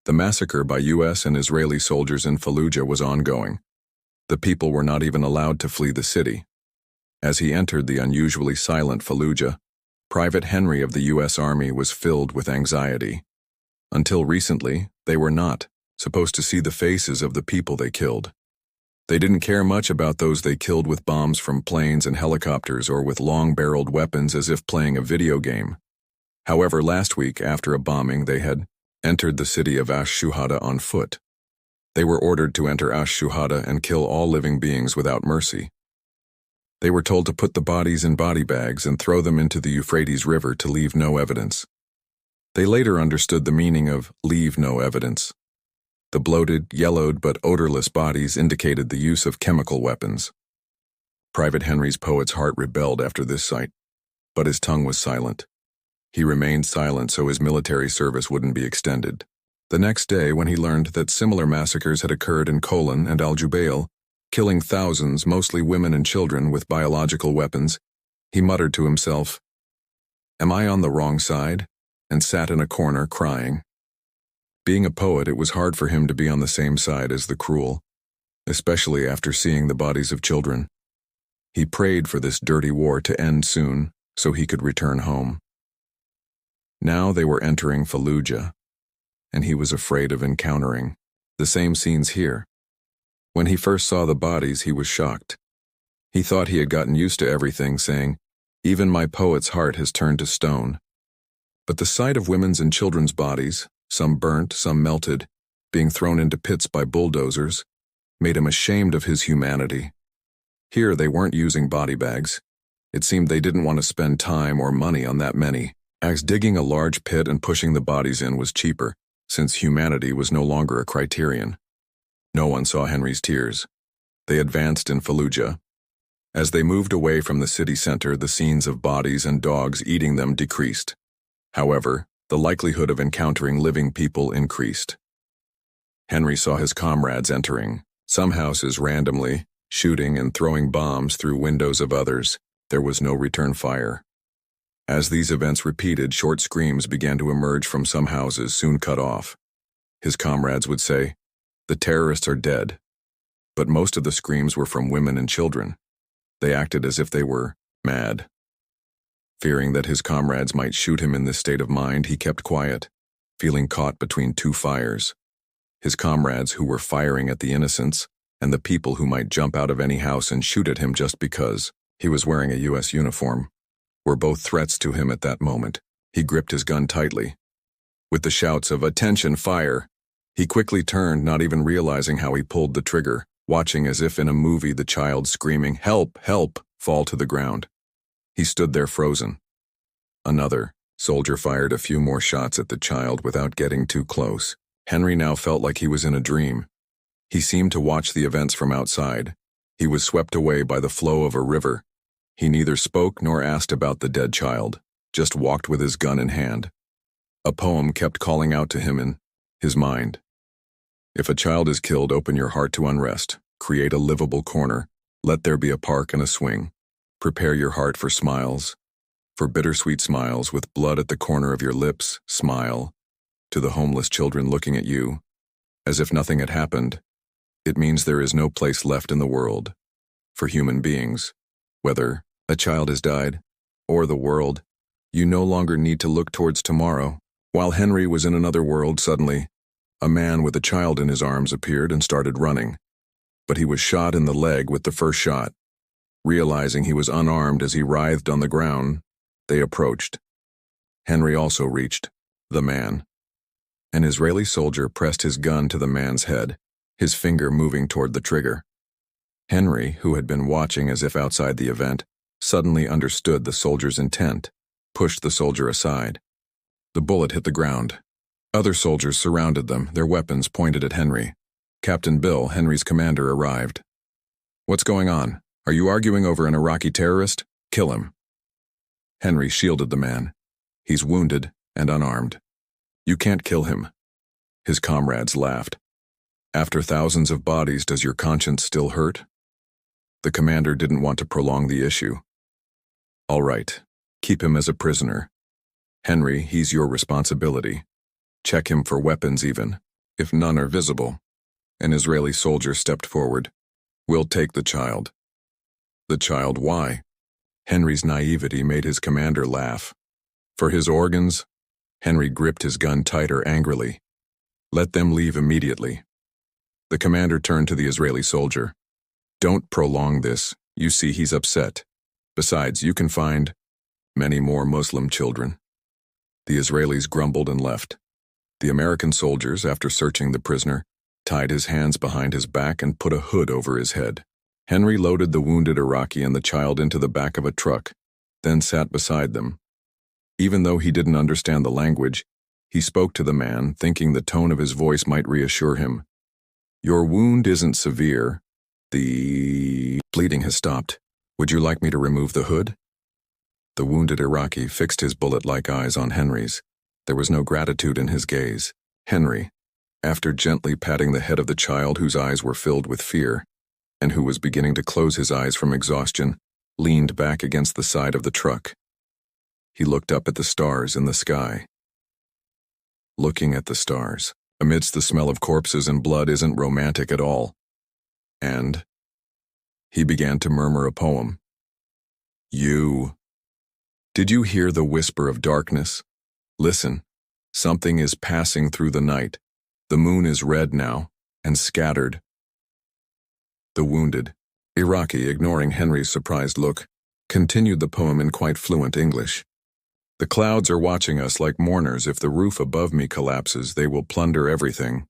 The massacre by U.S. and Israeli soldiers in Fallujah was ongoing. The people were not even allowed to flee the city. As he entered the unusually silent Fallujah, Private Henry of the U.S. Army was filled with anxiety. Until recently, they were not supposed to see the faces of the people they killed. They didn't care much about those they killed with bombs from planes and helicopters or with long-barreled weapons as if playing a video game. However, last week, after a bombing, they had entered the city of Ash-Shuhada on foot. They were ordered to enter Ash-Shuhada and kill all living beings without mercy. They were told to put the bodies in body bags and throw them into the Euphrates River to leave no evidence. They later understood the meaning of leave no evidence. The bloated, yellowed but odorless bodies indicated the use of chemical weapons. Private Henry's poet's heart rebelled after this sight, but his tongue was silent. He remained silent so his military service wouldn't be extended. The next day, when he learned that similar massacres had occurred in Kolan and Al-Jubail, killing thousands, mostly women and children, with biological weapons, he muttered to himself, "Am I on the wrong side?" and sat in a corner crying. Being a poet, it was hard for him to be on the same side as the cruel, especially after seeing the bodies of children. He prayed for this dirty war to end soon so he could return home. Now they were entering Fallujah, and he was afraid of encountering the same scenes here. When he first saw the bodies, he was shocked. He thought he had gotten used to everything, saying, "Even my poet's heart has turned to stone." But the sight of women's and children's bodies, some burnt, some melted, being thrown into pits by bulldozers, made him ashamed of his humanity. Here they weren't using body bags. It seemed they didn't want to spend time or money on that many, as digging a large pit and pushing the bodies in was cheaper, since humanity was no longer a criterion. No one saw Henry's tears. They advanced in Fallujah. As they moved away from the city center, the scenes of bodies and dogs eating them decreased. However, the likelihood of encountering living people increased. Henry saw his comrades entering, some houses randomly, shooting and throwing bombs through windows of others. There was no return fire. As these events repeated, short screams began to emerge from some houses, soon cut off. His comrades would say, "The terrorists are dead." But most of the screams were from women and children. They acted as if they were mad. Fearing that his comrades might shoot him in this state of mind, he kept quiet, feeling caught between two fires. His comrades, who were firing at the innocents, and the people who might jump out of any house and shoot at him just because he was wearing a U.S. uniform, were both threats to him at that moment. He gripped his gun tightly. With the shouts of "Attention, fire!" he quickly turned, not even realizing how he pulled the trigger, watching as if in a movie the child screaming, "Help! Help!" fall to the ground. He stood there frozen. Another soldier fired a few more shots at the child without getting too close. Henry now felt like he was in a dream. He seemed to watch the events from outside. He was swept away by the flow of a river. He neither spoke nor asked about the dead child, just walked with his gun in hand. A poem kept calling out to him in his mind. If a child is killed, open your heart to unrest. Create a livable corner. Let there be a park and a swing. Prepare your heart for smiles. For bittersweet smiles with blood at the corner of your lips, smile. To the homeless children looking at you, as if nothing had happened, it means there is no place left in the world for human beings. Whether a child has died or the world, you no longer need to look towards tomorrow. While Henry was in another world, suddenly, a man with a child in his arms appeared and started running. But he was shot in the leg with the first shot. Realizing he was unarmed as he writhed on the ground, they approached. Henry also reached the man. An Israeli soldier pressed his gun to the man's head, his finger moving toward the trigger. Henry, who had been watching as if outside the event, suddenly understood the soldier's intent, pushed the soldier aside. The bullet hit the ground. Other soldiers surrounded them, their weapons pointed at Henry. Captain Bill, Henry's commander, arrived. "What's going on? Are you arguing over an Iraqi terrorist? Kill him." Henry shielded the man. "He's wounded and unarmed. You can't kill him." His comrades laughed. "After thousands of bodies, does your conscience still hurt?" The commander didn't want to prolong the issue. "All right, keep him as a prisoner. Henry, he's your responsibility. Check him for weapons even. if none are visible. An Israeli soldier stepped forward. We'll take the child. The child, why? Henry's naivety made his commander laugh. For his organs? Henry gripped his gun tighter angrily. Let them leave immediately. The commander turned to the Israeli soldier. Don't prolong this. You see he's upset. Besides, you can find many more Muslim children. The Israelis grumbled and left. The American soldiers, after searching the prisoner, tied his hands behind his back and put a hood over his head. Henry loaded the wounded Iraqi and the child into the back of a truck, then sat beside them. Even though he didn't understand the language, he spoke to the man, thinking the tone of his voice might reassure him. Your wound isn't severe. The bleeding has stopped. Would you like me to remove the hood? The wounded Iraqi fixed his bullet-like eyes on Henry's. There was no gratitude in his gaze. Henry, after gently patting the head of the child whose eyes were filled with fear, and who was beginning to close his eyes from exhaustion, leaned back against the side of the truck. He looked up at the stars in the sky. Looking at the stars, amidst the smell of corpses and blood, isn't romantic at all. And he began to murmur a poem. Did you hear the whisper of darkness? Listen, something is passing through the night. The moon is red now, and scattered. The wounded Iraqi, ignoring Henry's surprised look, continued the poem in quite fluent English. The clouds are watching us like mourners. If the roof above me collapses, they will plunder everything.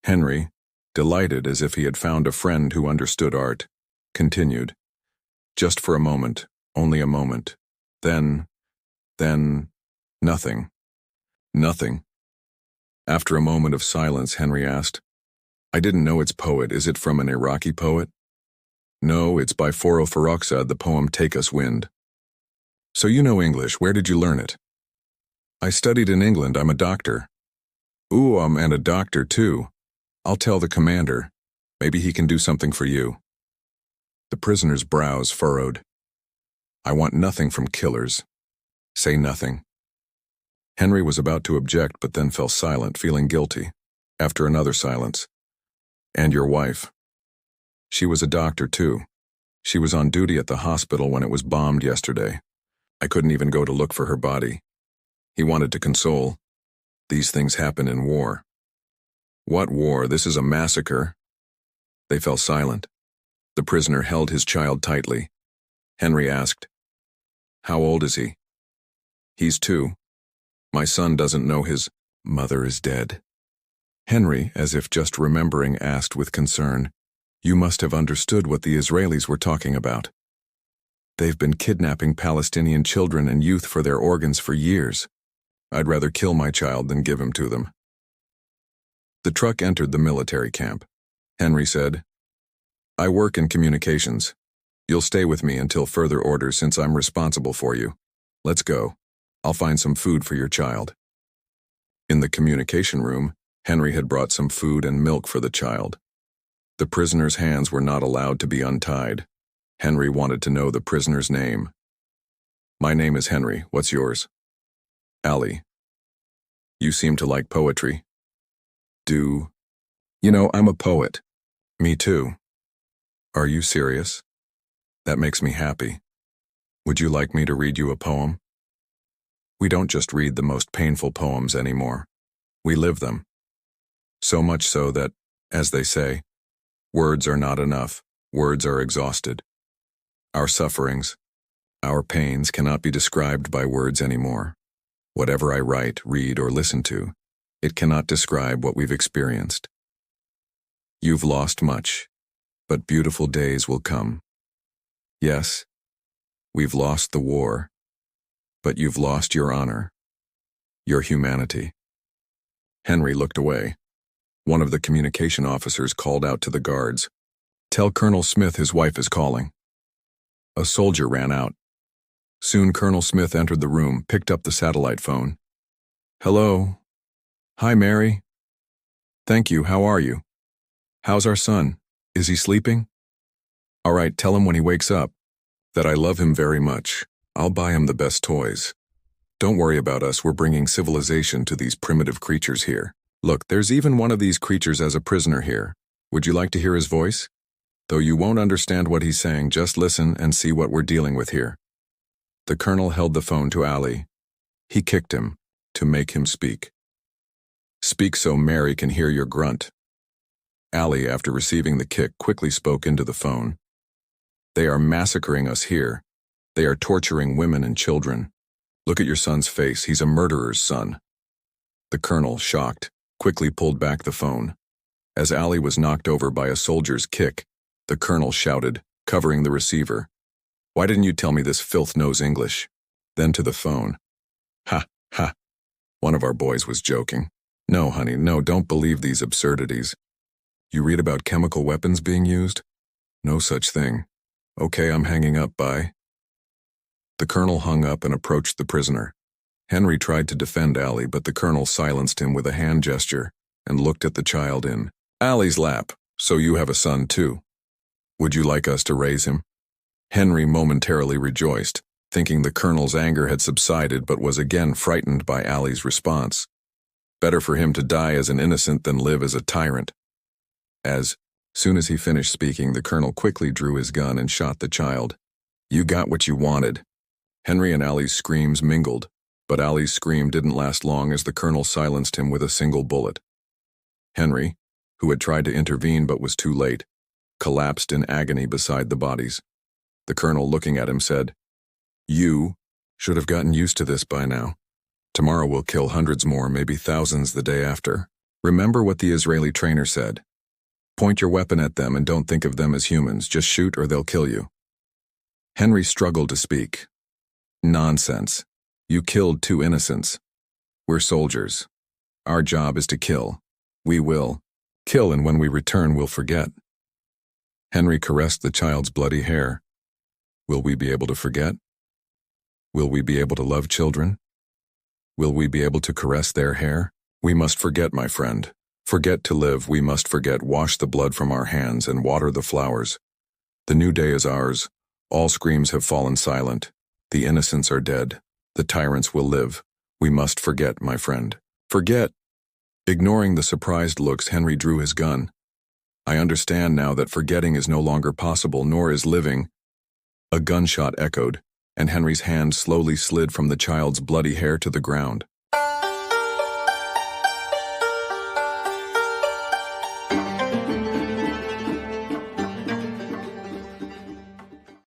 Henry, delighted as if he had found a friend who understood art, continued. Just for a moment, only a moment. Then, nothing. Nothing. After a moment of silence, Henry asked, I didn't know its poet. Is it from an Iraqi poet? No, it's by Farrokhzad, the poem Take Us Wind. So you know English. Where did you learn it? I studied in England. I'm a doctor. Ooh, and a doctor too. I'll tell the commander. Maybe he can do something for you. The prisoner's brows furrowed. I want nothing from killers. Say nothing. Henry was about to object, but then fell silent, feeling guilty. After another silence. And your wife? She was a doctor too. She was on duty at the hospital when it was bombed yesterday. I couldn't even go to look for her body. He wanted to console. These things happen in war. What war? This is a massacre. They fell silent. The prisoner held his child tightly. Henry asked, How old is he? He's 2. My son doesn't know his mother is dead. Henry, as if just remembering, asked with concern, You must have understood what the Israelis were talking about. They've been kidnapping Palestinian children and youth for their organs for years. I'd rather kill my child than give him to them. The truck entered the military camp. Henry said, I work in communications. You'll stay with me until further orders since I'm responsible for you. Let's go. I'll find some food for your child. In the communication room, Henry had brought some food and milk for the child. The prisoner's hands were not allowed to be untied. Henry wanted to know the prisoner's name. My name is Henry. What's yours? Ali. You seem to like poetry. You know, I'm a poet. Me too. Are you serious? That makes me happy. Would you like me to read you a poem? We don't just read the most painful poems anymore. We live them. So much so that, as they say, words are not enough, words are exhausted. Our sufferings, our pains cannot be described by words anymore. Whatever I write, read, or listen to, it cannot describe what we've experienced. You've lost much, but beautiful days will come. Yes, we've lost the war, but you've lost your honor, your humanity. Henry looked away. One of the communication officers called out to the guards, Tell Colonel Smith his wife is calling. A soldier ran out. Soon Colonel Smith entered the room, picked up the satellite phone. Hello. Hi, Mary. Thank you, how are you? How's our son? Is he sleeping? All right, tell him when he wakes up that I love him very much. I'll buy him the best toys. Don't worry about us, we're bringing civilization to these primitive creatures here. Look, there's even one of these creatures as a prisoner here. Would you like to hear his voice? Though you won't understand what he's saying, just listen and see what we're dealing with here. The colonel held the phone to Ali. He kicked him, to make him speak. Speak so Mary can hear your grunt. Ali, after receiving the kick, quickly spoke into the phone. They are massacring us here. They are torturing women and children. Look at your son's face, he's a murderer's son. The colonel, shocked, quickly pulled back the phone. As Ali was knocked over by a soldier's kick, the colonel shouted, covering the receiver. Why didn't you tell me this filth knows English? Then to the phone. Ha, ha. One of our boys was joking. No, honey, no, don't believe these absurdities. You read about chemical weapons being used? No such thing. Okay, I'm hanging up, bye. The colonel hung up and approached the prisoner. Henry tried to defend Ali, but the colonel silenced him with a hand gesture and looked at the child in Ali's lap. So you have a son too. Would you like us to raise him? Henry momentarily rejoiced, thinking the colonel's anger had subsided, but was again frightened by Ali's response. Better for him to die as an innocent than live as a tyrant. As soon as he finished speaking, the colonel quickly drew his gun and shot the child. You got what you wanted. Henry and Ali's screams mingled, but Ali's scream didn't last long as the colonel silenced him with a single bullet. Henry, who had tried to intervene but was too late, collapsed in agony beside the bodies. The colonel, looking at him, said, You should have gotten used to this by now. Tomorrow we'll kill hundreds more, maybe thousands the day after. Remember what the Israeli trainer said. Point your weapon at them and don't think of them as humans. Just shoot or they'll kill you. Henry struggled to speak. Nonsense. You killed 2 innocents. We're soldiers. Our job is to kill. We will kill, and when we return, we'll forget. Henry caressed the child's bloody hair. Will we be able to forget? Will we be able to love children? Will we be able to caress their hair? We must forget, my friend. Forget to live, we must forget. Wash the blood from our hands and water the flowers. The new day is ours. All screams have fallen silent. The innocents are dead. The tyrants will live. We must forget, my friend. Forget. Ignoring the surprised looks, Henry drew his gun. I understand now that forgetting is no longer possible, nor is living. A gunshot echoed, and Henry's hand slowly slid from the child's bloody hair to the ground.